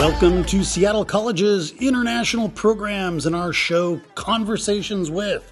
Welcome to Seattle College's international programs and our show Conversations With,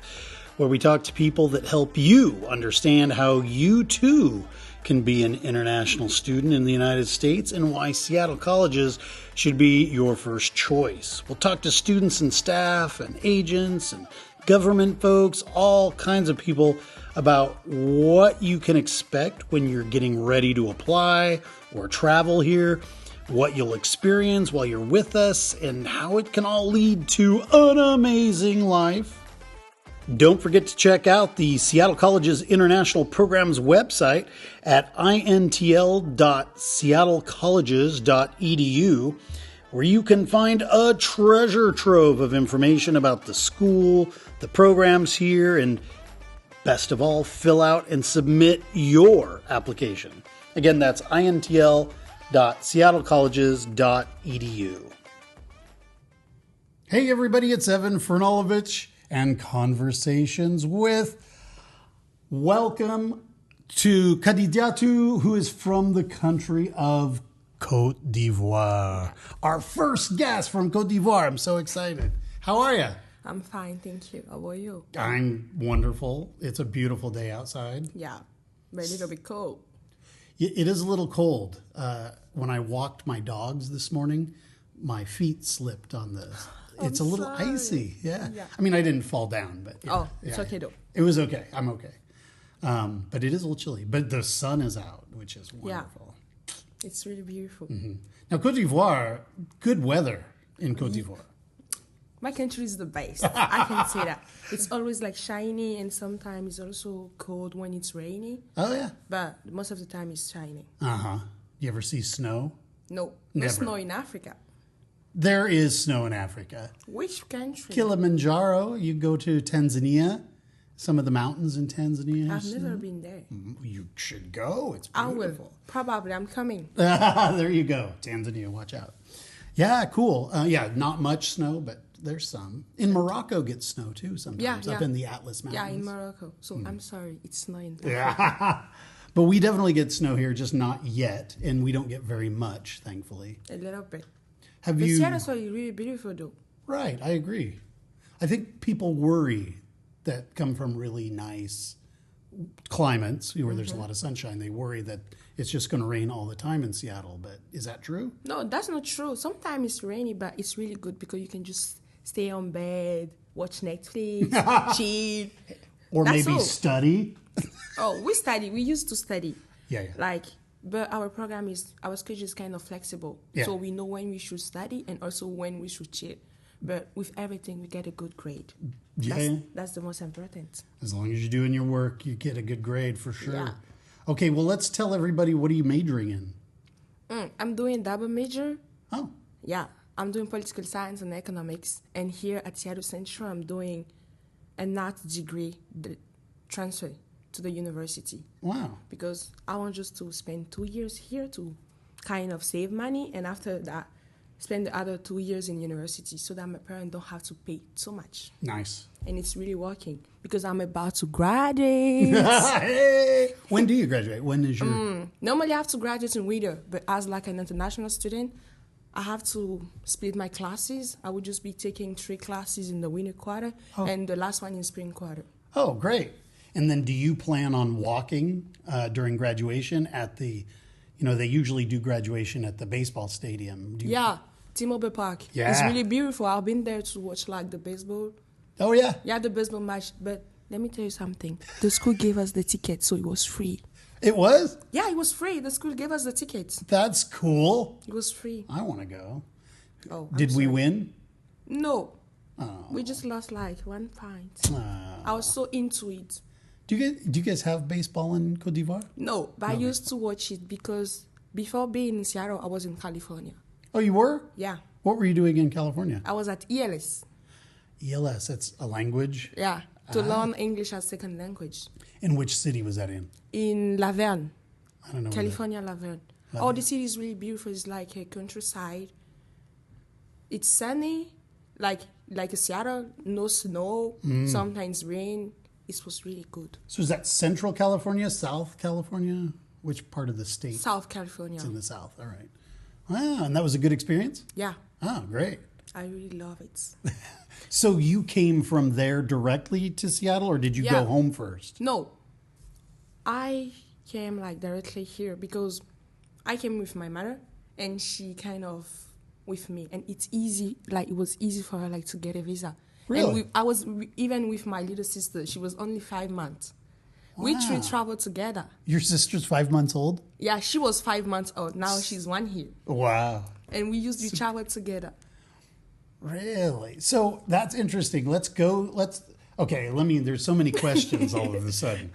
where we talk to people that help you understand how you too can be an international student in the United States and why Seattle Colleges should be your first choice. We'll talk to students and staff and agents and government folks, all kinds of people about what you can expect when you're getting ready to apply or travel here, what you'll experience while you're with us, and how it can all lead to an amazing life. Don't forget to check out the Seattle College's International Programs website at intl.seattlecolleges.edu, where you can find a treasure trove of information about the school, the programs here, and best of all, fill out and submit your application. Again, that's intl.seattlecolleges.edu. Hey everybody, it's Evan Franulovich and Conversations With. Welcome to Kadidiatou, who is from the country of Côte d'Ivoire. Our first guest from Côte d'Ivoire. I'm so excited. How are you? I'm fine, thank you. How are you? I'm wonderful. It's a beautiful day outside. Yeah, but a little bit cold. It is a little cold. When I walked my dogs this morning, my feet slipped on the... It's a little icy. Yeah. I mean, I didn't fall down, but... Yeah, it's okay though. It was okay. I'm okay. But it is a little chilly. But the sun is out, which is wonderful. Yeah. It's really beautiful. Mm-hmm. Now, Côte d'Ivoire, good weather in Côte d'Ivoire. My country is the best. I can say that. It's always like shiny, and sometimes it's also cold when it's rainy. Oh, yeah. But most of the time it's shiny. Uh-huh. You ever see snow? No. Never. No snow in Africa. There is snow in Africa. Which country? Kilimanjaro. You go to Tanzania. Some of the mountains in Tanzania. I've never been there. You should go. It's beautiful. I will. Probably. I'm coming. There you go. Tanzania. Watch out. Yeah, cool. Not much snow, but there's some. In Morocco gets snow too sometimes. Up in the Atlas Mountains. Yeah, in Morocco. So I'm sorry. It's snowing. Yeah. But we definitely get snow here, just not yet. And we don't get very much, thankfully. A little bit. Have the you... Seattle's really beautiful though. Right, I agree. I think people worry that come from really nice climates where there's a lot of sunshine. They worry that it's just going to rain all the time in Seattle. But is that true? No, that's not true. Sometimes it's rainy, but it's really good because you can just stay on bed, watch Netflix, chill. Or that's maybe study. Oh, we study. We used to study. Yeah. But our schedule is kind of flexible. Yeah. So we know when we should study and also when we should chill. But with everything, we get a good grade. Yeah. That's the most important. As long as you're doing your work, you get a good grade for sure. Yeah. Okay, well, let's tell everybody, what are you majoring in? I'm doing double major. Oh. Yeah. I'm doing political science and economics. And here at Seattle Central, I'm doing an art degree transfer to the university. Wow. Because I want just to spend 2 years here to kind of save money. And after that, spend the other 2 years in university so that my parents don't have to pay so much. Nice. And it's really working because I'm about to graduate. Hey! When do you graduate? When is your... Normally I have to graduate in winter, but as like an international student, I have to split my classes. I would just be taking 3 classes in the winter quarter and the last one in spring quarter. Oh, great. And then do you plan on walking during graduation at the... they usually do graduation at the baseball stadium. Yeah, T-Mobile Park. Yeah. It's really beautiful. I've been there to watch the baseball. Oh, yeah? Yeah, the baseball match. But let me tell you something. The school gave us the ticket, so it was free. It was? Yeah, it was free. The school gave us the tickets. That's cool. It was free. I want to go. Oh, Did we win? No. Oh. We just lost 1 point. Oh. I was so into it. Do you guys have baseball in Côte d'Ivoire? No, but I used to watch it because before being in Seattle, I was in California. Oh, you were? Yeah. What were you doing in California? I was at ELS. ELS, that's a language? Yeah, to learn English as second language. In which city was that in? In Laverne. I don't know. California, Laverne. Oh, the city is really beautiful. It's like a countryside. It's sunny, like a Seattle, no snow, sometimes rain. It was really good. So is that Central California, South California? Which part of the state? South California. It's in the south. All right. Wow, and that was a good experience? Yeah. Oh, great. I really love it. So you came from there directly to Seattle, or did you go home first? No. I came like directly here because I came with my mother and she kind of with me, and it's easy, like it was easy for her like to get a visa. Really? And I was even with my little sister. She was only 5 months. Wow. We three traveled together. Your sister's 5 months old? Yeah, she was 5 months old. Now she's 1 year. Wow. And we traveled together. Really? So that's interesting. There's so many questions all of a sudden.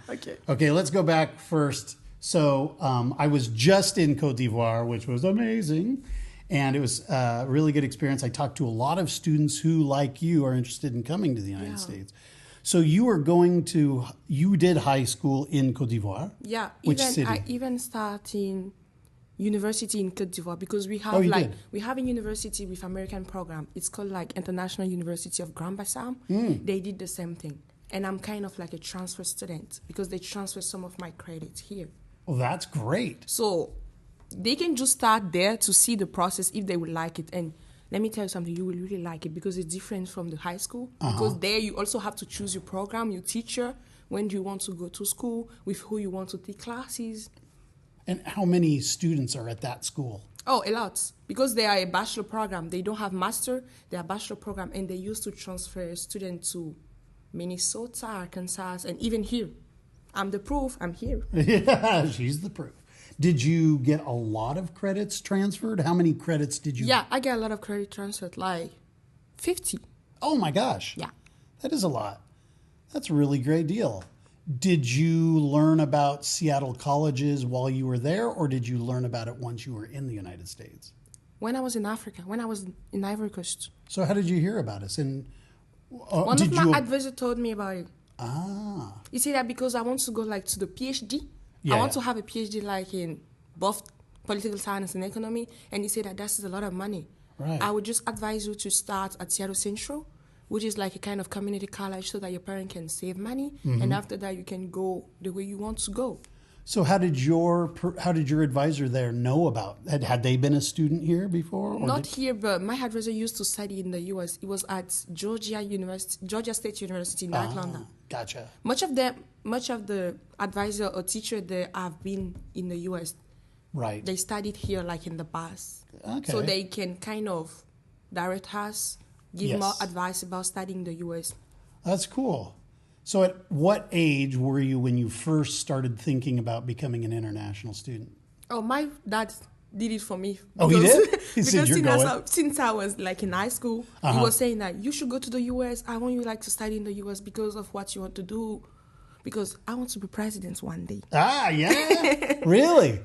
Okay, let's go back first. So I was just in Côte d'Ivoire, which was amazing. And it was a really good experience. I talked to a lot of students who, like you, are interested in coming to the United States. So you did high school in Côte d'Ivoire? Yeah. Which city? I even started university in Côte d'Ivoire because we have we have a university with American program. It's called like International University of Grand Bassam. They did the same thing. And I'm kind of like a transfer student because they transfer some of my credits here. Well, that's great. So they can just start there to see the process if they would like it. And let me tell you something, you will really like it because it's different from the high school. Because there you also have to choose your program, your teacher, when do you want to go to school, with who you want to take classes. And how many students are at that school? Oh, a lot. Because they are a bachelor program. They don't have master, they are bachelor program. And they used to transfer students to Minnesota, Arkansas, and even here. I'm the proof, I'm here. Yeah, she's the proof. Did you get a lot of credits transferred? How many credits did you? Yeah, I get a lot of credit transferred, like 50. Oh my gosh. Yeah. That is a lot. That's a really great deal. Did you learn about Seattle colleges while you were there, or did you learn about it once you were in the United States? When I was in Africa, when I was in Ivory Coast. So how did you hear about us? And one of my advisors told me about it. Ah. He said that because I want to go like to the PhD. Yeah. I want to have a PhD like in both political science and economy. And he said that that's a lot of money. Right. I would just advise you to start at Seattle Central, which is like a kind of community college so that your parent can save money. And after that, you can go the way you want to go. So how did your advisor there know about? Had they been a student here before? Or Not here, but my advisor used to study in the U.S. It was at Georgia State University in Atlanta. Gotcha. Much of the advisor or teacher there have been in the U.S. Right. They studied here like in the past. Okay. So they can kind of direct us, give more advice about studying the U.S. That's cool. So at what age were you when you first started thinking about becoming an international student? Oh, my dad did it for me. Oh, he did? He said, "You're going." Since I was like in high school, he was saying that you should go to the U.S. I want you like to study in the U.S. because of what you want to do. Because I want to be president one day. Ah, yeah? Really?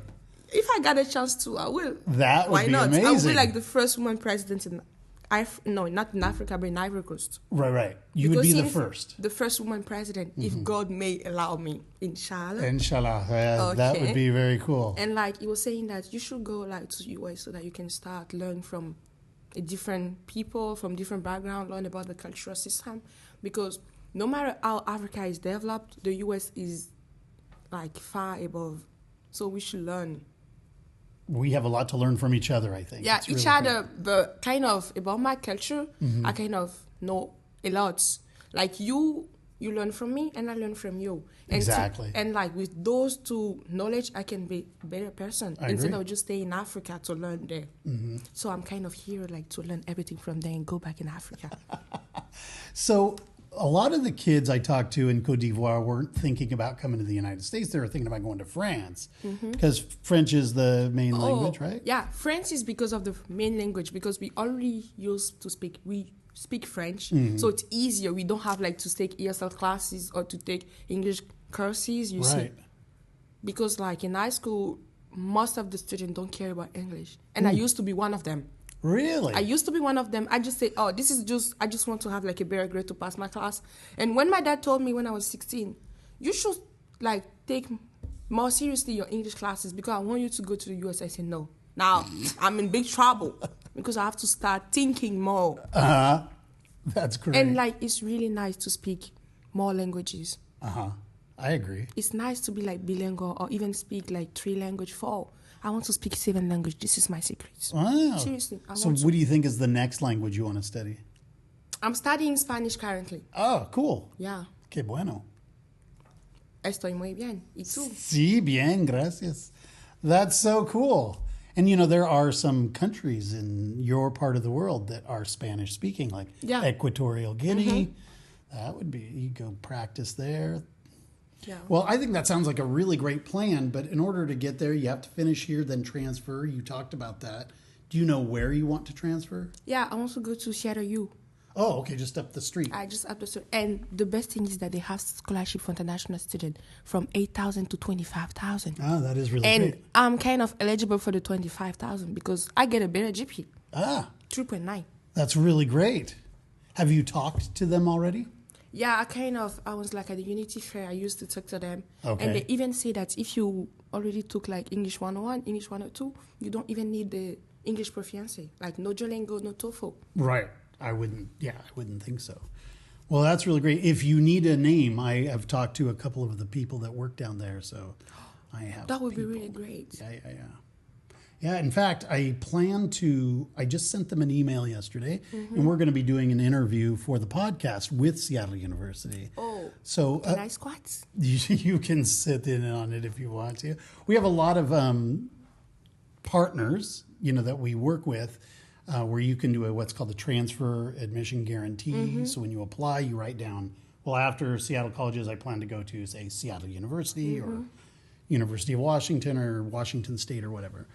If I got a chance to, I will. That would Why be not? amazing. I will be like the first woman president in not in Africa, but in Ivory Coast. Right. You would be the first. The first woman president, if God may allow me, inshallah. Inshallah. Okay. That would be very cool. And like he was saying that you should go like to US so that you can start learn from different people, from different backgrounds, learn about the cultural system. Because no matter how Africa is developed, the US is like far above. So we should learn. We have a lot to learn from each other, I think. Yeah, it's each really other, but kind of about my culture, I kind of know a lot. Like you learn from me and I learn from you. And exactly. And like with those two knowledge, I can be a better person instead agree. of just staying in Africa to learn there. So I'm kind of here like to learn everything from there and go back in Africa. So a lot of the kids I talked to in Côte d'Ivoire weren't thinking about coming to the United States. They were thinking about going to France because French is the main language, right? Yeah, French is because of the main language because we already speak French, so it's easier. We don't have like to take ESL classes or to take English courses, you see. Because like in high school, most of the students don't care about English. And I used to be one of them. Really? I used to be one of them. I just say, I just want to have like a better grade to pass my class. And when my dad told me when I was 16, you should like take more seriously your English classes because I want you to go to the US, I said no. Now I'm in big trouble because I have to start thinking more. That's great. And like it's really nice to speak more languages. I agree. It's nice to be like bilingual or even speak like 3 languages. 4. I want to speak 7 languages. This is my secret. Wow. Seriously. So what do you think is the next language you want to study? I'm studying Spanish currently. Oh, cool. Yeah. Qué bueno. Estoy muy bien. ¿Y tú? Sí, bien, gracias. That's so cool. And, there are some countries in your part of the world that are Spanish speaking, like Equatorial Guinea. That would be, you go practice there. Yeah. Well, I think that sounds like a really great plan, but in order to get there, you have to finish here, then transfer. You talked about that. Do you know where you want to transfer? Yeah, I want to go to Seattle U. Oh, okay, just up the street. I just up the street. And the best thing is that they have scholarship for international students from 8,000 to 25,000. Ah, that is really and great. And I'm kind of eligible for the 25,000 because I get a better GPA. 3.9. That's really great. Have you talked to them already? Yeah, I was like at the Unity Fair, I used to talk to them. Okay. And they even say that if you already took like English 101, English 102, you don't even need the English proficiency. Like no Duolingo, no TOEFL. Right. I wouldn't think so. Well, that's really great. If you need a name, I have talked to a couple of the people that work down there, so I have That would people. be really great. Yeah. Yeah, in fact, I just sent them an email yesterday, and we're going to be doing an interview for the podcast with Seattle University. Oh, so can I squat? You can sit in on it if you want to. We have a lot of partners, that we work with, where you can do what's called the transfer admission guarantee. So when you apply, you write down, well, after Seattle colleges, I plan to go to, say, Seattle University or University of Washington or Washington State or whatever.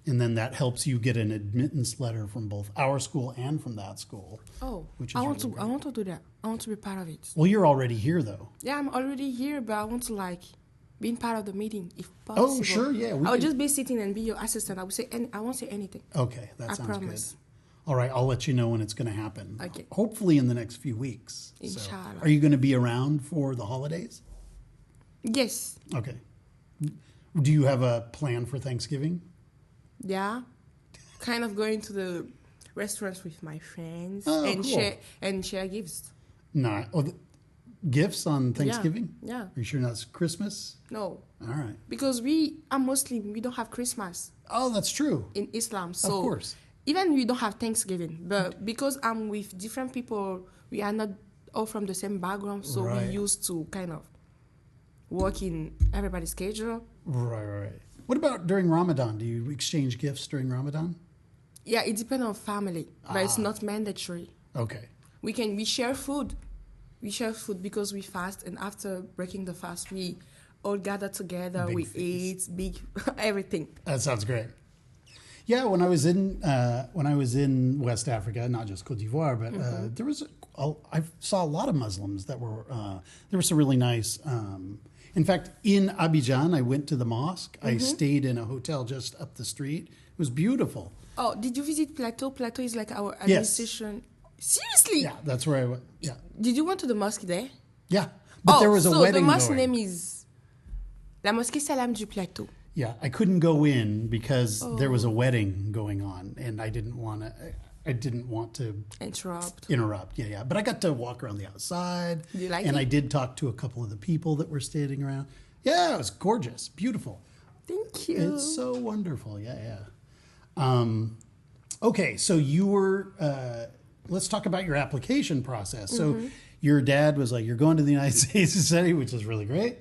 And then that helps you get an admittance letter from both our school and from that school. Oh, which is I want to do that. I want to be part of it. Well, you're already here, though. Yeah, I'm already here, but I want to be part of the meeting if possible. Oh, sure, yeah. I would just be sitting and be your assistant. I won't say anything. Okay, that sounds promise. good. All right, I'll let you know when it's going to happen. Okay. Hopefully in the next few weeks. Inshallah. So, are you going to be around for the holidays? Yes. Okay. Do you have a plan for Thanksgiving? Yeah. Kind of going to the restaurants with my friends cool. share gifts. No. Gifts on Thanksgiving? Yeah. Are you sure that's Christmas? No. All right. Because we are Muslim, we don't have Christmas. Oh, that's true. In Islam. So of course. Even we don't have Thanksgiving, but because I'm with different people, we are not all from the same background, so we used to kind of work in everybody's schedule. Right. What about during Ramadan? Do you exchange gifts during Ramadan? Yeah, it depends on family, but it's not mandatory. Okay. We share food. We share food because we fast, and after breaking the fast, we all gather together. We eat big everything. That sounds great. Yeah, when I was in West Africa, not just Côte d'Ivoire, but I saw a lot of Muslims that were there were some really nice. In fact, in Abidjan, I went to the mosque. I stayed in a hotel just up the street. It was beautiful. Oh, did you visit Plateau? Plateau is like our administration. Yes. Seriously? Yeah, that's where I went. Yeah. Did you went to the mosque there? Yeah, but there was a wedding. So the mosque going. name is La Mosquée Salam du Plateau. Yeah, I couldn't go in because there was a wedding going on, and I didn't want to interrupt. Yeah. But I got to walk around the outside. Did you like and it? I did talk to a couple of the people that were standing around. Yeah, it was gorgeous, beautiful. Thank you. It's so wonderful. Yeah. Okay, so you were. Let's talk about your application process. So your dad was like, "You're going to the United States to study," which is really great.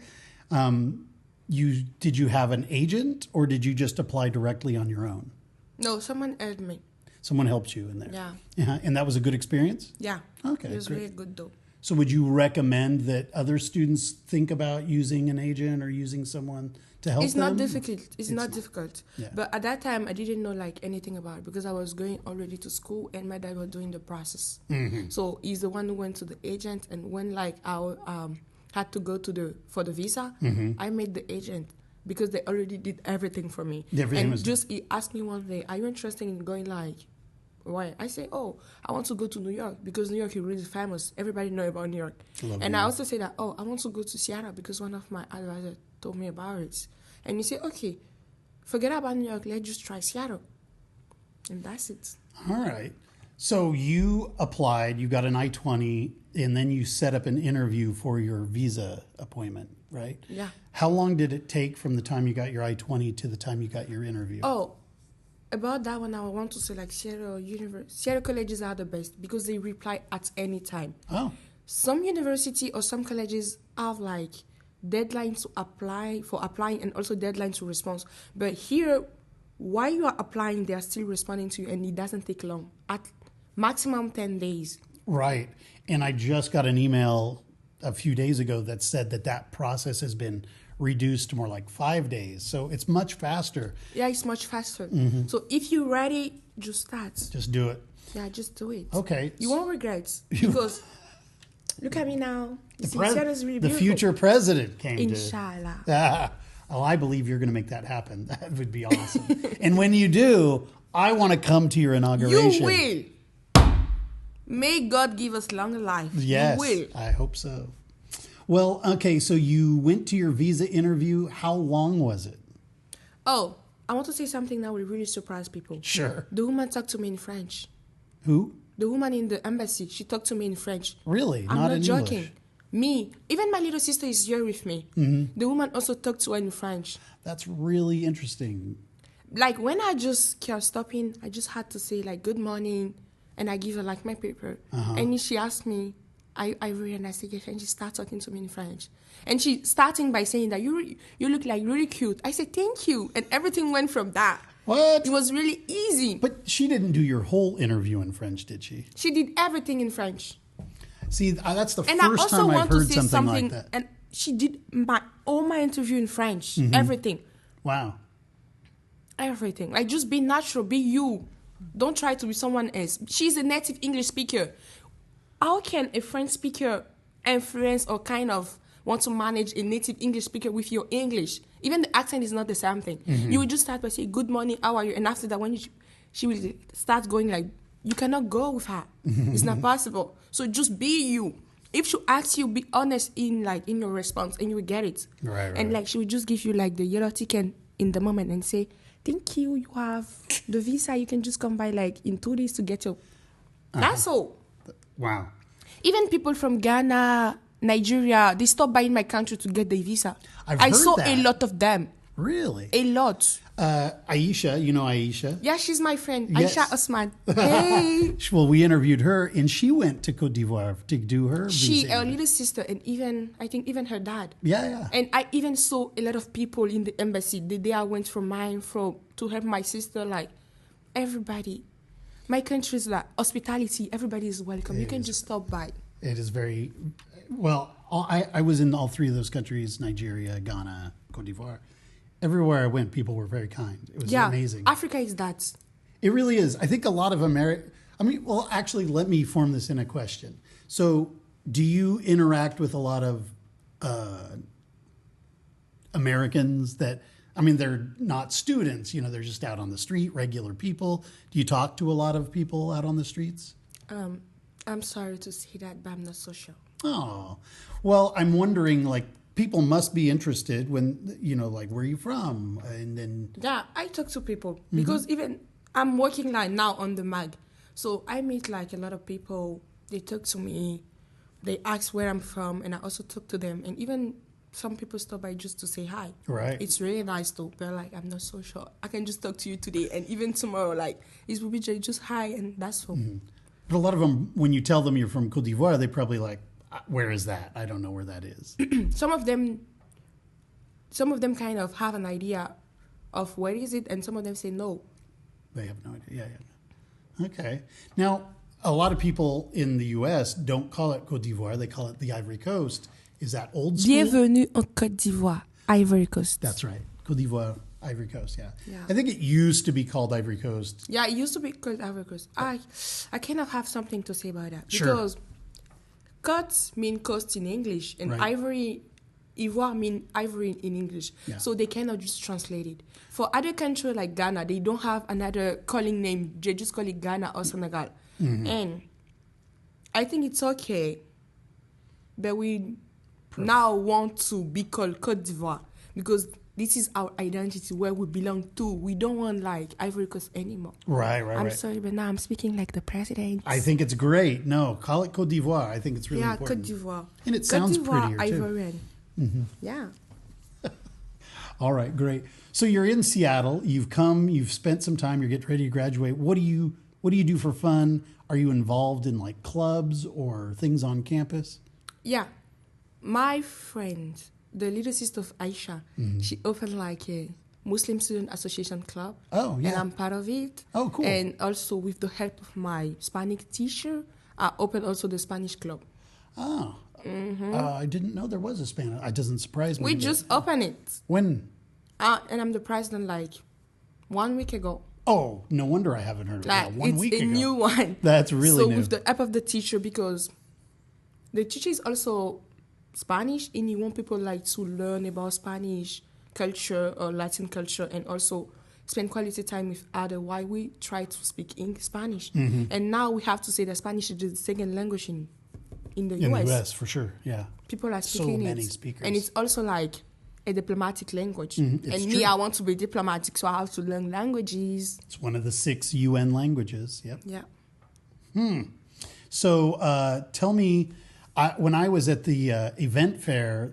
Did you have an agent, or did you just apply directly on your own? No, someone helped me. Someone helped you in there. Yeah. And that was a good experience? Yeah. Okay. It was great. really good though. So would you recommend that other students think about using an agent or using someone to help them? It's not difficult. It's not difficult. Yeah. But at that time, I didn't know anything about it because I was going already to school and my dad was doing the process. So he's the one who went to the agent, and when I had to go for the visa, I made the agent because they already did everything for me. He asked me one day, "Are you interested in going why?" I say, "Oh, I want to go to New York because New York is really famous. Everybody know about New York." I also say that, "Oh, I want to go to Seattle because one of my advisors told me about it." And you say, "Okay, forget about New York. Let's just try Seattle." And that's it. All right. So you applied, you got an I-20, and then you set up an interview for your visa appointment. right? Yeah. How long did it take from the time you got your I-20 to the time you got your interview? Oh, about that one, I want to say like Seattle colleges are the best because they reply at any time. Oh. Some university or some colleges have like deadlines to applying and also deadlines to respond. But here, while you are applying, they are still responding to you, and it doesn't take long. At maximum 10 days. Right. And I just got an email a few days ago that said that process has been reduced to more like 5 days. So it's much faster. Yeah, it's much faster. Mm-hmm. So if you're ready, just start. Just do it. Yeah, just do it. Okay. You won't regret because look at me now. Really the future president came Inshallah. Oh, I believe you're going to make that happen. That would be awesome. And when you do, I want to come to your inauguration. You will. May God give us longer life. Yes, you will. I hope so. Well, okay, so you went to your visa interview. How long was it? Oh, I want to say something that will really surprise people. Sure. The woman talked to me in French. Who? The woman in the embassy, she talked to me in French. Really? I'm not in joking. English? Me, even my little sister is here with me. Mm-hmm. The woman also talked to her in French. That's really interesting. Like when I just kept stopping, I just had to say like good morning, and I give her like my paper. And she asked me, I read and I said yes, and she started talking to me in French. And she starting by saying that you look like really cute. I said thank you, and everything went from that. What? It was really easy. But she didn't do your whole interview in French, did she? She did everything in French. See, that's the And first time I've heard something like that. And she did all my interview in French. Everything. Wow. Everything. Like, just be natural. Be you. Don't try to be someone else. She's a native English speaker. How can a French speaker influence or kind of want to manage a native English speaker with your English? Even the accent is not the same thing. You will just start by saying, good morning, how are you? And after that, when she will start going like, you cannot go with her. It's not possible. So just be you. If she asks you, be honest in your response, and you will get it. Right. And like she will just give you like the yellow ticket in the moment and say, thank you, you have the visa. You can just come by like in 2 days to get your. That's all. Wow. Even people from Ghana, Nigeria, they stop by in my country to get the visa. I saw that. a lot of them. Really? A lot. Aisha, you know Aisha? Yeah, she's my friend. Yes. Aisha Osman. Hey. Well, we interviewed her, and she went to Côte d'Ivoire to do her visa. Her little sister, and I think even her dad. Yeah. And I even saw a lot of people in the embassy. The day I went from to help my sister, like, everybody. My country is like hospitality. Everybody is welcome. You can just stop by. It is very, well, I was in all three of those countries, Nigeria, Ghana, Côte d'Ivoire. Everywhere I went, people were very kind. It was amazing. Africa is that. It really is. I think a lot of actually, let me form this in a question. So, do you interact with a lot of Americans that, they're not students, they're just out on the street, regular people. Do you talk to a lot of people out on the streets? I'm sorry to say that, but I'm not so sure. Oh, well, I'm wondering, like, people must be interested when, like, where are you from? And then. Yeah, I talk to people because even I'm working like now on the mag. So I meet like a lot of people. They talk to me. They ask where I'm from, and I also talk to them. And even some people stop by just to say hi. Right. It's really nice though. But like, I'm not so sure. I can just talk to you today, and even tomorrow, like, it will be just hi, and that's all. But a lot of them, when you tell them you're from Côte d'Ivoire, they probably like, where is that? I don't know where that is. Some of them kind of have an idea of where is it, and some of them say no. They have no idea. Yeah. Okay. Now, a lot of people in the U.S. don't call it Côte d'Ivoire. They call it the Ivory Coast. Is that old school? Bienvenue en Côte d'Ivoire, Ivory Coast. That's right. Côte d'Ivoire, Ivory Coast, yeah. Yeah. I think it used to be called Ivory Coast. Yeah, it used to be called Ivory Coast. I kind of have something to say about that. Sure. Because Côte mean coast in English, and Right. Ivoire mean ivory in English. Yeah. So they cannot just translate it. For other countries like Ghana, they don't have another calling name. They just call it Ghana or Senegal. And I think it's okay that we now want to be called Côte d'Ivoire because this is our identity, where we belong to. We don't want like Ivory Coast anymore. Right. I'm sorry, but now I'm speaking like the president. I think it's great. No, call it Côte d'Ivoire. I think it's really important. Côte d'Ivoire. And it sounds Côte d'Ivoire, prettier, too. Ivorian. Yeah. All right, great. So you're in Seattle. You've spent some time. You're getting ready to graduate. What do you do for fun? Are you involved in like clubs or things on campus? Yeah. My friend, the little sister of Aisha, she opened like a Muslim Student Association club. Oh, yeah. And I'm part of it. Oh, cool. And also with the help of my Spanish teacher, I opened also the Spanish club. Oh. I didn't know there was a Spanish. It doesn't surprise me. We just opened it. When? And I'm the president like 1 week ago. Oh, no wonder I haven't heard of Like, that. 1 week ago. It's a new one. That's really new. So with the help of the teacher, because the teacher is also Spanish, and you want people like to learn about Spanish culture or Latin culture, and also spend quality time with other. Why we try to speak English, Spanish, and now we have to say that Spanish is the second language in the US. In the US, for sure, yeah. People are speaking so many it, speakers. and it's also like a diplomatic language. And true. me, I want to be diplomatic, so I have to learn languages. It's one of the 6 UN languages. Yep. Yeah. So tell me, when I was at the event fair,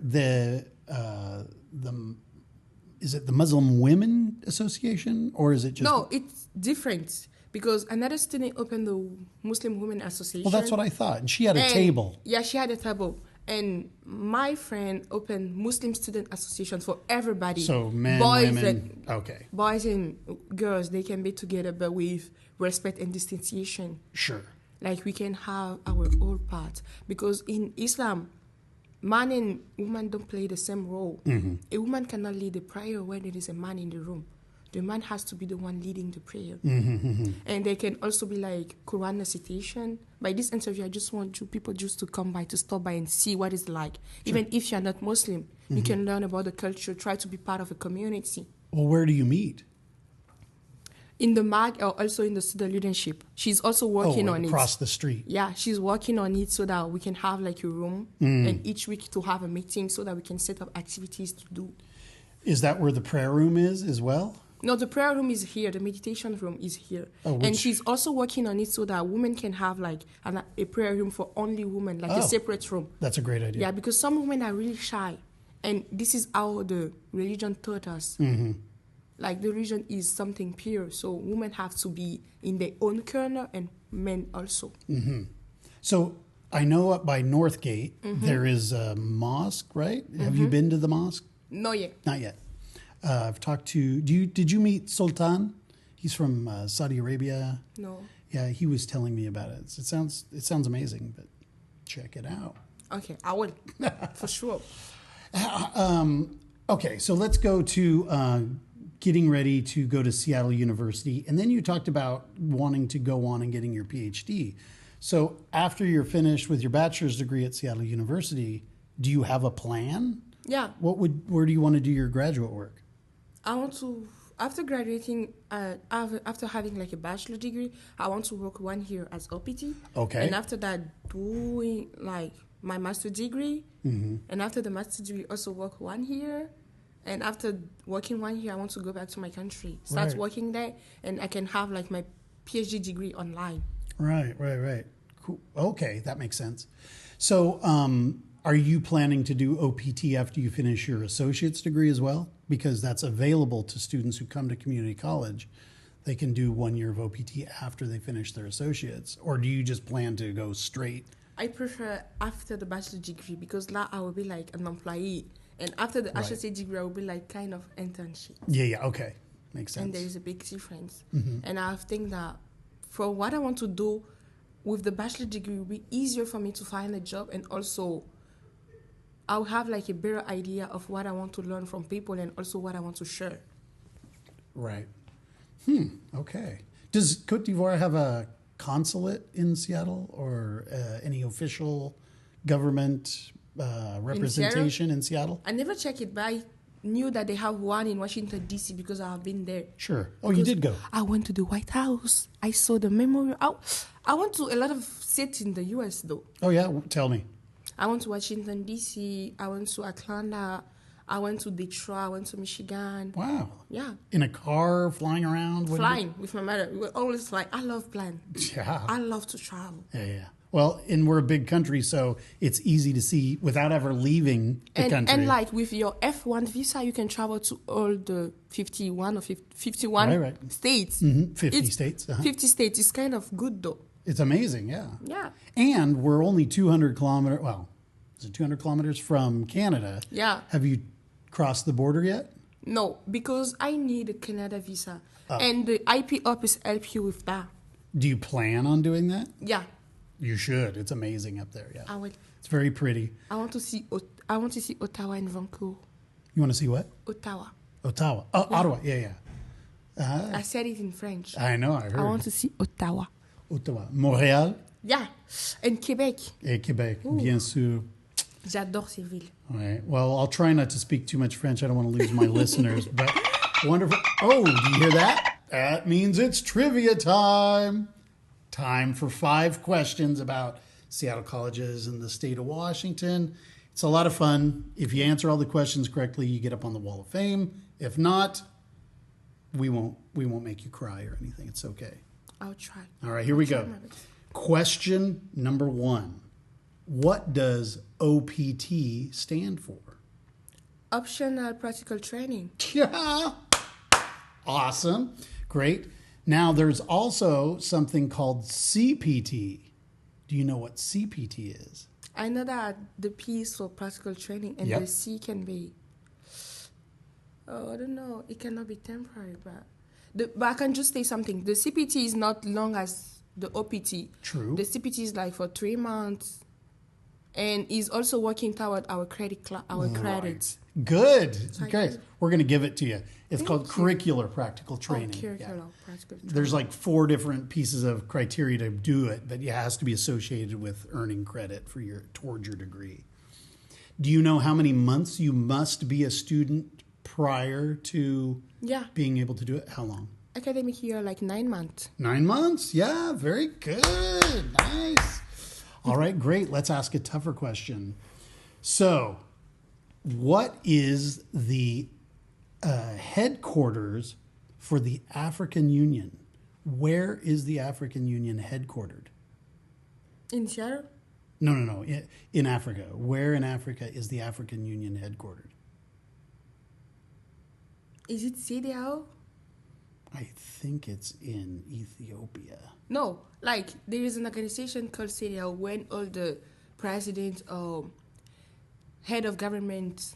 is it the Muslim Women Association, or is it just? No, it's different, because another student opened the Muslim Women Association. Well, that's what I thought. And she had a table. Yeah, she had a table. And my friend opened Muslim Student Association for everybody. So men, boys women, okay. Boys and girls, they can be together, but with respect and distanciation. Sure. Like we can have our own part. Because in Islam, man and woman don't play the same role. A woman cannot lead the prayer when there is a man in the room. The man has to be the one leading the prayer. And there can also be like Quran recitation. By this interview, I just want you people just to come by, to stop by and see what it's like. Sure. Even if you're not Muslim, you can learn about the culture, try to be part of a community. Well, where do you meet? In the MAG, or also in the student leadership. She's also working on it. Across the street. Yeah, she's working on it so that we can have like a room and each week to have a meeting so that we can set up activities to do. Is that where the prayer room is as well? No, the prayer room is here. The meditation room is here. Oh, and she's also working on it so that women can have like a prayer room for only women, like a separate room. That's a great idea. Yeah, because some women are really shy. And this is how the religion taught us. Like the religion is something pure. So women have to be in their own corner and men also. So I know up by Northgate, there is a mosque, right? Have you been to the mosque? No, yet. Not yet. I've talked to. Did you meet Sultan? He's from Saudi Arabia. No. Yeah, he was telling me about it. It sounds amazing, but check it out. Okay, I will for sure. Okay, so let's go to getting ready to go to Seattle University, and then you talked about wanting to go on and getting your PhD. So after you're finished with your bachelor's degree at Seattle University, do you have a plan? Yeah. Where do you want to do your graduate work? I want to, after graduating, after having like a bachelor degree, I want to work 1 year as OPT. Okay. And after that, doing like my master degree. And after the master degree, also work 1 year. And after working 1 year, I want to go back to my country, start working there, and I can have like my PhD degree online. Right. Cool. Okay, that makes sense. So, are you planning to do OPT after you finish your associate's degree as well? Because that's available to students who come to community college. They can do 1 year of OPT after they finish their associates. Or do you just plan to go straight? I prefer after the bachelor degree, because now I will be like an employee. And after the associate degree, I will be like kind of internship. Yeah, okay. Makes sense. And there is a big difference. And I think that for what I want to do with the bachelor degree, it will be easier for me to find a job, and also I'll have like a better idea of what I want to learn from people and also what I want to share. Right. Okay. Does Côte d'Ivoire have a consulate in Seattle, or any official government representation in Seattle? I never checked it, but I knew that they have one in Washington, D.C. because I have been there. Sure. Oh, you did go. I went to the White House. I saw the memorial. I went to a lot of cities in the U.S., though. Oh, yeah? Tell me. I went to Washington, D.C. I went to Atlanta. I went to Detroit. I went to Michigan. Wow. Yeah. In a car, flying around? Flying with my mother. We were always flying. I love flying. Yeah. I love to travel. Yeah. Well, and we're a big country, so it's easy to see without ever leaving the country. And like with your F1 visa, you can travel to all the 51 or 51 states. 50 states. 50 states is kind of good though. It's amazing, yeah. Yeah. And we're only 200 kilometers, well, is it 200 kilometers from Canada? Yeah. Have you crossed the border yet? No, because I need a Canada visa. And the IP office help you with that. Do you plan on doing that? Yeah. You should. It's amazing up there, yeah. I will. It's very pretty. I want to see Ottawa and Vancouver. You want to see what? Ottawa. Ottawa. Oh, yeah. Ottawa, yeah. I said it in French. I know, I heard. I want to see Ottawa. Ottawa. Montréal? Yeah. And Quebec. Et Québec, bien sûr. J'adore ces villes. All right. Well, I'll try not to speak too much French. I don't want to lose my listeners. But wonderful. Oh, do you hear that? That means it's trivia time. Time for 5 questions about Seattle colleges in the state of Washington. It's a lot of fun. If you answer all the questions correctly, you get up on the Wall of Fame. If not, we won't make you cry or anything. It's okay. I'll try. All right, here we go. Question number 1. What does OPT stand for? Optional practical training. Yeah. Awesome. Great. Now, there's also something called CPT. Do you know what CPT is? I know that the P is for practical training and the C can be, I don't know, it cannot be temporary, but I can just say something. The CPT is not long as the OPT. True. The CPT is like for 3 months and is also working toward our credits. Good. So Okay. We're going to give it to you. It's called curricular practical training. Curricular practical training. There's like 4 different pieces of criteria to do it, but it has to be associated with earning credit for towards your degree. Do you know how many months you must be a student prior to being able to do it? How long? Academic year, like 9 months. 9 months? Yeah, very good. Nice. All right, great. Let's ask a tougher question. So, what is the headquarters for the African Union? Where is the African Union headquartered? In Seattle? No. In Africa. Where in Africa is the African Union headquartered? Is it CDAO? I think it's in Ethiopia. No, like there is an organization called CDAO when all the presidents or head of government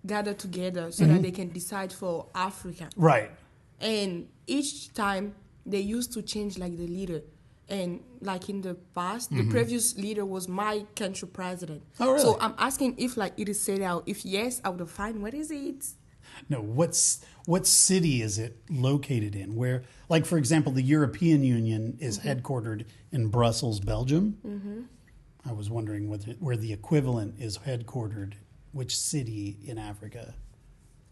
gather together so that they can decide for Africa. Right. And each time they used to change like the leader. And like in the past, the previous leader was my country president. Oh, really? So I'm asking if like it is CDAO. If yes, I would find what is it? No, what city is it located in? Where, like, for example, the European Union is headquartered in Brussels, Belgium. I was wondering where the equivalent is headquartered, which city in Africa?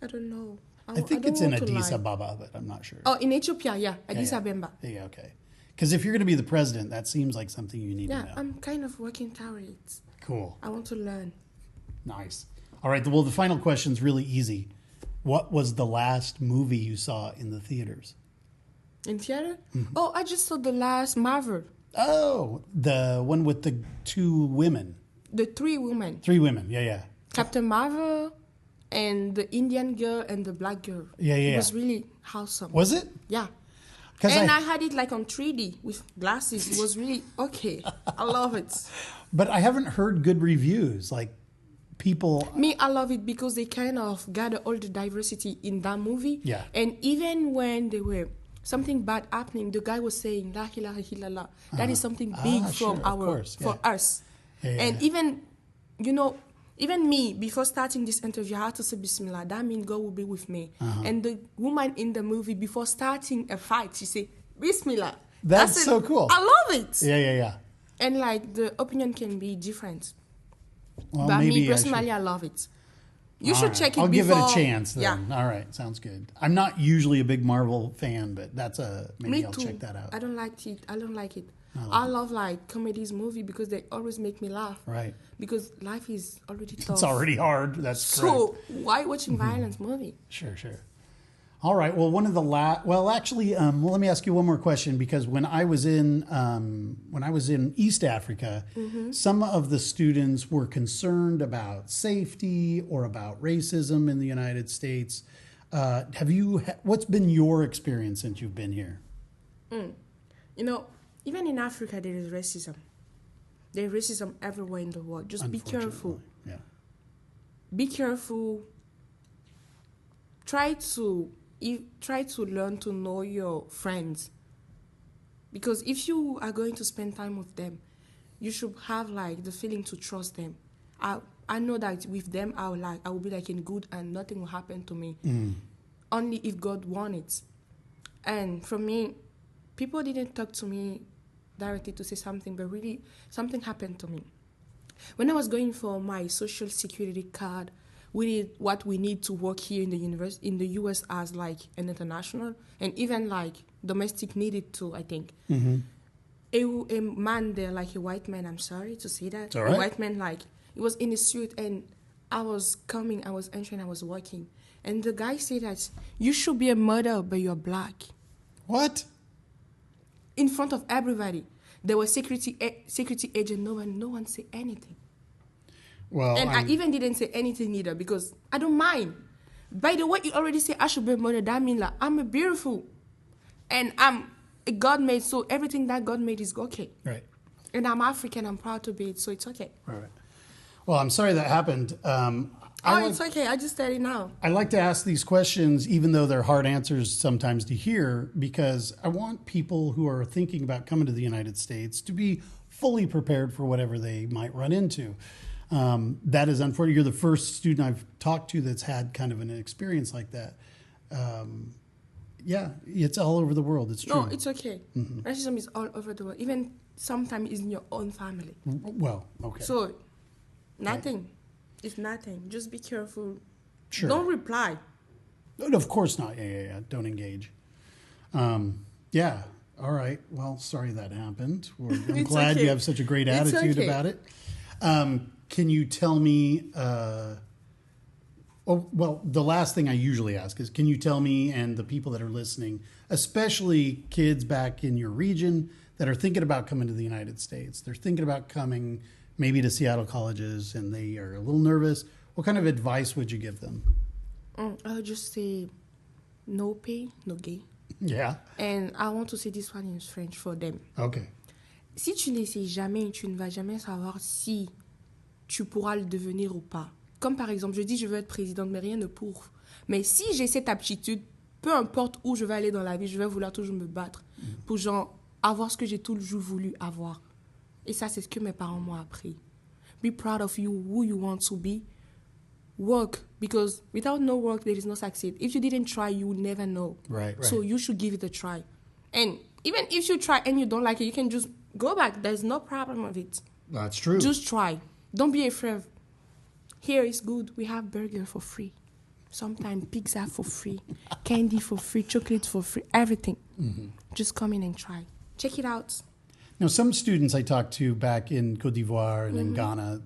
I don't know. I think it's in Addis Ababa, but I'm not sure. Oh, in Ethiopia, yeah. Addis Ababa. Yeah, okay. Because if you're going to be the president, that seems like something you need to know. Yeah, I'm kind of working toward it. Cool. I want to learn. Nice. All right, well, the final question's really easy. What was the last movie you saw in the theaters? In theater? Oh, I just saw the last Marvel. Oh, the one with the 2 women. The 3 women. 3 women, yeah. Captain Marvel and the Indian girl and the black girl. Yeah. It was really awesome. Was it? Yeah. And I had it like on 3D with glasses. It was really okay. I love it. But I haven't heard good reviews. Like, people... I love it because they kind of gather all the diversity in that movie. Yeah. And even when there were something bad happening, the guy was saying, La ilaha illallah. That is something big from us. Yeah. And even, even me, before starting this interview, I had to say Bismillah. That means God will be with me. And the woman in the movie, before starting a fight, she said, Bismillah. That's so cool. I love it. Yeah. And like the opinion can be different. Well, but maybe me personally, I love it. You should check it I'll before. give it a chance then. Yeah. All right, sounds good. I'm not usually a big Marvel fan, but maybe I'll check that out. I don't like it. I love like comedies movie because they always make me laugh. Right. Because life is already tough. It's already hard. That's correct. So why watching violence movie? Sure. All right. Well, one of the let me ask you one more question, because when I was in East Africa, some of the students were concerned about safety or about racism in the United States. What's been your experience since you've been here? Even in Africa, there is racism. There is racism everywhere in the world. Just be careful. Yeah. Be careful. Try to learn to know your friends, because if you are going to spend time with them, you should have like the feeling to trust them. I know that with them I will be like in good, and nothing will happen to me. Only if God wants it. And for me, people didn't talk to me directly to say something, but really something happened to me. When I was going for my social security card, we did what we need to work here in the US as like an international, and even like domestic needed to, I think. A man there, like a white man, I'm sorry to say that. All right. A white man, like, he was in a suit, and I was entering, I was working. And the guy said that you should be a mother, but you're black. What? In front of everybody. There was security agent, no one said anything. Well, and I even didn't say anything either, because I don't mind. By the way, you already say I should be a mother. That means like, I'm a beautiful. And I'm a God made, so everything that God made is okay. Right. And I'm African, I'm proud to be it, so it's okay. Right. Well, I'm sorry that happened. It's okay. I just said it now. I like to ask these questions, even though they're hard answers sometimes to hear, because I want people who are thinking about coming to the United States to be fully prepared for whatever they might run into. That is unfortunate. You're the first student I've talked to that's had kind of an experience like that. Yeah, it's all over the world. It's true. No, it's okay. Racism is all over the world. Even sometimes it's in your own family. Well, okay. So, nothing. Right. It's nothing. Just be careful. Sure. Don't reply. No, of course not. Yeah. Don't engage. Yeah. All right. Well, sorry that happened. I'm glad you have such a great attitude about it. Can you tell me, the last thing I usually ask is, can you tell me and the people that are listening, especially kids back in your region that are thinking about coming to the United States, they're thinking about coming maybe to Seattle colleges and they are a little nervous, what kind of advice would you give them? I'll just say, no pay, no gain. Yeah. And I want to say this one in French for them. Okay. Si tu n'essayes jamais, tu ne vas jamais savoir si tu pourras le devenir ou pas. Comme par exemple, je dis je veux être présidente, mais rien ne prouve. Mais si j'ai cette aptitude, peu importe où je vais aller dans la vie, je vais vouloir toujours me battre pour genre avoir ce que j'ai toujours voulu avoir. Et ça, c'est ce que mes parents m'ont appris. Be proud of you, who you want to be. Work, because without no work, there is no success. If you didn't try, you will never know. Right. So you should give it a try. And even if you try and you don't like it, you can just go back. There's no problem with it. That's true. Just try. Don't be afraid. Here is good. We have burger for free. Sometimes pizza for free. Candy for free. Chocolate for free. Everything. Just come in and try. Check it out. Now, some students I talked to back in Côte d'Ivoire and in Ghana,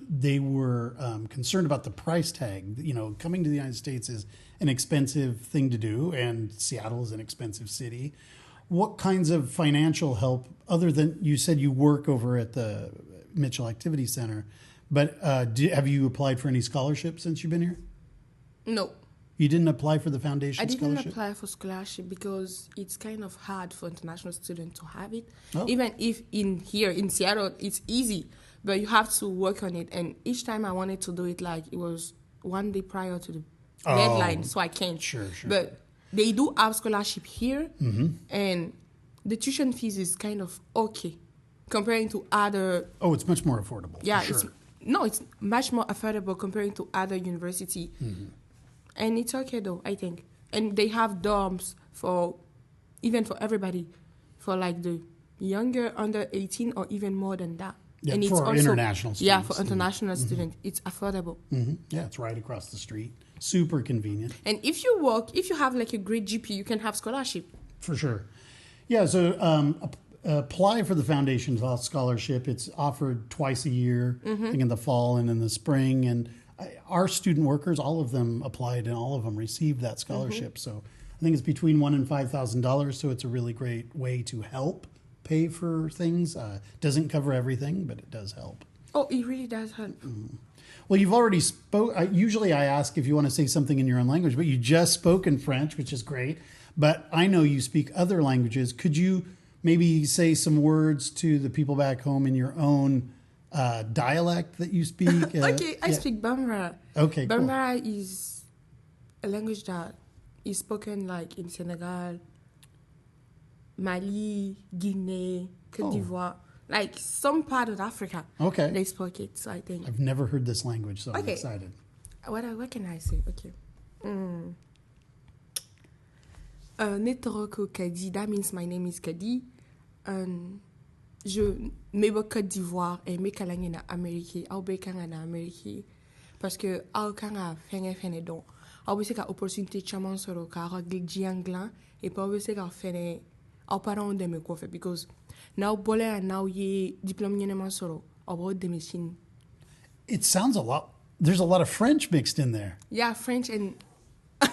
they were concerned about the price tag. Coming to the United States is an expensive thing to do, and Seattle is an expensive city. What kinds of financial help, other than you said you work over at the Mitchell Activity Center, but have you applied for any scholarships since you've been here? No. You didn't apply for the foundation scholarship? I didn't apply for scholarship because it's kind of hard for international students to have it. Oh. Even if in Seattle, it's easy, but you have to work on it. And each time I wanted to do it, like it was one day prior to the deadline, so I can't. Sure. But they do have scholarship here, and the tuition fees is kind of okay comparing to other. Oh, it's much more affordable. Yeah, for sure. It's much more affordable comparing to other university. And it's okay though, I think. And they have dorms for everybody, for like the younger, under 18 or even more than that. Yeah, and for it's also, international students. Yeah, for international students. It's affordable. Yeah, it's right across the street. Super convenient. And if you have like a great GP, you can have scholarship. For sure. Yeah, so apply for the Foundation Scholarship. It's offered twice a year, I think in the fall and in the spring. And our student workers, all of them applied and all of them received that scholarship. So I think it's between $1,000 and $5,000, so it's a really great way to help pay for things. Doesn't cover everything, but it does help. Oh, it really does help. Well, you've already spoke. Usually I ask if you want to say something in your own language, but you just spoke in French, which is great. But I know you speak other languages. Could you maybe say some words to the people back home in your own dialect that you speak? Okay, I speak Bambara. Okay, cool. Bambara is a language that is spoken like in Senegal, Mali, Guinea, Côte d'Ivoire. Like some part of Africa. Okay. They spoke it, so I think. I've never heard this language, so I'm excited. What can I say? Okay. Netoroko Kadi, that means my name is Kadi. Je mebo Côte d'Ivoire et me kalangi na Amerike, au be kanga na Amerike. Parce que au kanga fene don. Au be se ka opportunité chaman soro ka ragli jianglan et pa be se ka fene au parent de me kofe because now bole and now ye diplôme nyene soro about de machine. It sounds a lot. There's a lot of French mixed in there. Yeah, French and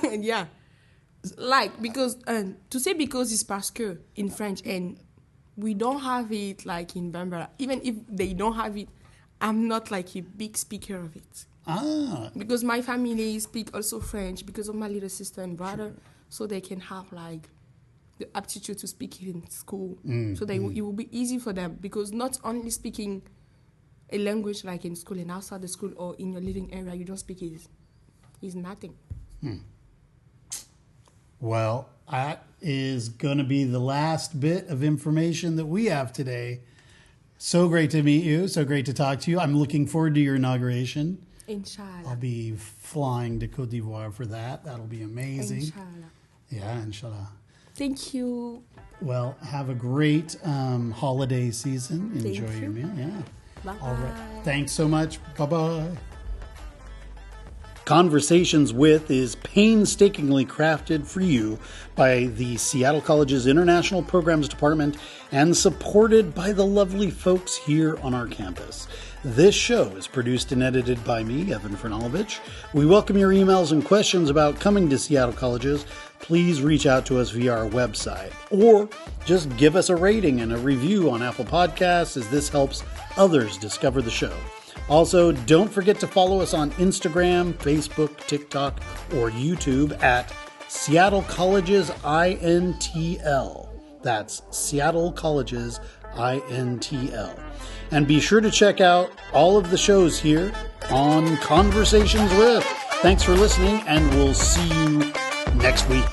yeah. Like because to say because is parce que in French and we don't have it like in Bambara. Even if they don't have it, I'm not like a big speaker of it. Because my family speak also French because of my little sister and brother, so they can have like the aptitude to speak it in school. So it will be easy for them because not only speaking a language like in school and outside the school or in your living area, you don't speak it is nothing. Well, that is going to be the last bit of information that we have today. So great to meet you. So great to talk to you. I'm looking forward to your inauguration. Inshallah. I'll be flying to Côte d'Ivoire for that. That'll be amazing. Inshallah. Yeah, inshallah. Thank you. Well, have a great holiday season. Enjoy your meal. Yeah. Bye. All right. Thanks so much. Bye-bye. Conversations With is painstakingly crafted for you by the Seattle College's International Programs Department and supported by the lovely folks here on our campus. This show is produced and edited by me, Evan Franulovich. We welcome your emails and questions about coming to Seattle Colleges. Please reach out to us via our website or just give us a rating and a review on Apple Podcasts as this helps others discover the show. Also, don't forget to follow us on Instagram, Facebook, TikTok, or YouTube at Seattle Colleges INTL. That's Seattle Colleges INTL. And be sure to check out all of the shows here on Conversations With. Thanks for listening, and we'll see you next week.